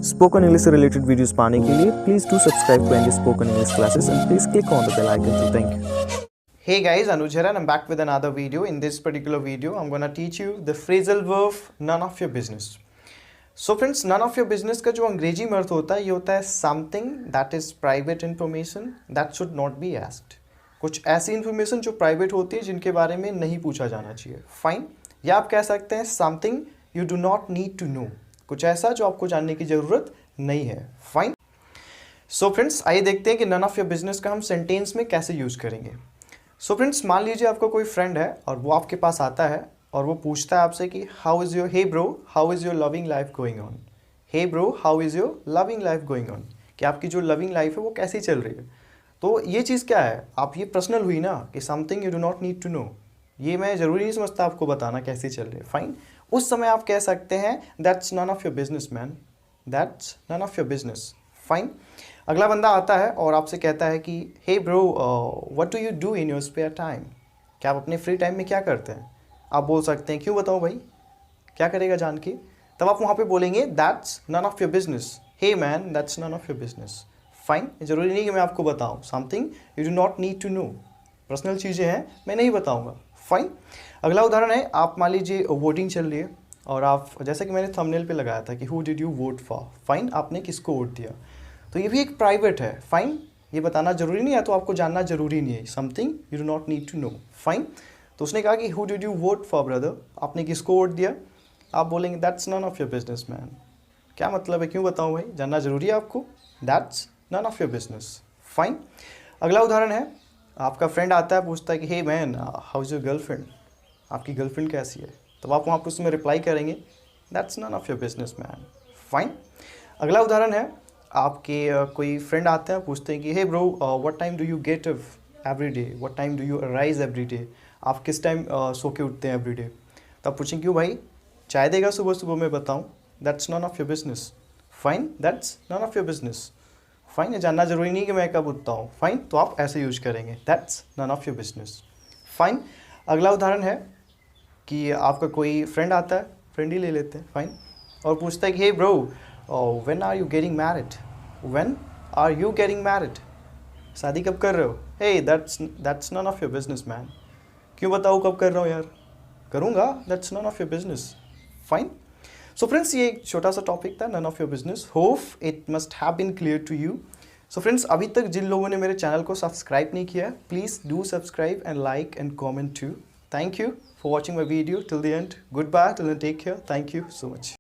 Spoken English से related videos पाने के लिए please do subscribe to Andy spoken English classes and please click on the bell icon too. Thank you. Hey guys, Anuj here and I'm back with another video. In this particular video, I'm gonna teach you the phrasal verb none of your business. So friends, none of your business का जो अंग्रेजी में अर्थ होता है ये होता है something that is private information that should not be asked. कुछ ऐसी इन्फॉर्मेशन जो प्राइवेट होती है जिनके बारे में नहीं पूछा जाना चाहिए. फाइन. या आप कह सकते हैं something you do not need to know. कुछ ऐसा जो आपको जानने की ज़रूरत नहीं है. फाइन. सो फ्रेंड्स, आइए देखते हैं कि नन ऑफ योर बिजनेस का हम सेंटेंस में कैसे यूज़ करेंगे. सो फ्रेंड्स, मान लीजिए आपका कोई फ्रेंड है और वो आपके पास आता है और वो पूछता है आपसे कि how is your hey bro how is your loving life going on. Hey bro how is your loving life going on, कि आपकी जो लविंग लाइफ है वो कैसी चल रही है. तो ये चीज़ क्या है, आप ये पर्सनल हुई ना कि something you do not need to know. ये मैं ज़रूरी नहीं समझता आपको बताना कैसी चल रही है. फाइन. उस समय आप कह सकते हैं that's none of your business man. That's none of your business. Fine. अगला बंदा आता है और आपसे कहता है कि hey bro what do you do in your spare time. क्या आप अपने फ्री टाइम में क्या करते हैं. आप बोल सकते हैं क्यों बताओ भाई, क्या करेगा जान के. तब आप वहाँ पे बोलेंगे that's none of your business. Hey man that's none of your business. Fine. ज़रूरी नहीं कि मैं आपको बताऊँ. Something you do not need to know. Personal चीज़ें हैं, मैं नहीं बताऊँगा. फाइन. अगला उदाहरण है, आप मान लीजिए वोटिंग चल रही है और आप, जैसे कि मैंने थंबनेल पे लगाया था कि who did you vote for. Fine. आपने किसको वोट दिया. तो ये भी एक प्राइवेट है. फाइन. ये बताना जरूरी नहीं है, तो आपको जानना जरूरी नहीं है. Something you do not need to know. Fine. तो उसने कहा कि who did you vote for brother. आपने किसको वोट दिया. आप बोलेंगे that's none of your business man. क्या मतलब है, क्यों बताऊँ भाई, जानना जरूरी है आपको. That's none of your business. Fine. अगला उदाहरण है, आपका फ्रेंड आता है, पूछता है कि hey man how is your girlfriend. आपकी गर्लफ्रेंड कैसी है. तब आप वहाँ पर उसमें रिप्लाई करेंगे that's none of your business man. Fine. अगला उदाहरण है, आपके कोई फ्रेंड आते हैं, पूछते हैं कि hey bro what time do you get up every day, what time do you arise every day. आप किस टाइम सो के उठते हैं एवरी डे. तब पूछेंगे क्यों भाई, चाय देगा सुबह सुबह मैं बताऊँ. That's none of your business. Fine. That's none of your business. Fine. जानना जरूरी नहीं कि मैं कब उठता हूँ. फाइन. तो आप ऐसे यूज करेंगे that's none of your business. Fine. अगला उदाहरण है कि आपका कोई फ्रेंड आता है, फ्रेंड ही ले लेते हैं. फाइन. और पूछता है कि hey bro when are you getting married. When are you getting married. शादी कब कर रहे हो. Hey that's none of your business man. क्यों बताऊँ कब कर रहा हूँ यार, करूँगा. That's none of your business. Fine. So friends, ये एक छोटा सा टॉपिक था, none of your business. Hope it must have been clear to you. So friends, अभी तक जिन लोगों ने मेरे चैनल को सब्सक्राइब नहीं किया है, please do subscribe and like and comment too. Thank you for watching my video till the end. Goodbye till then, take care. Thank you so much.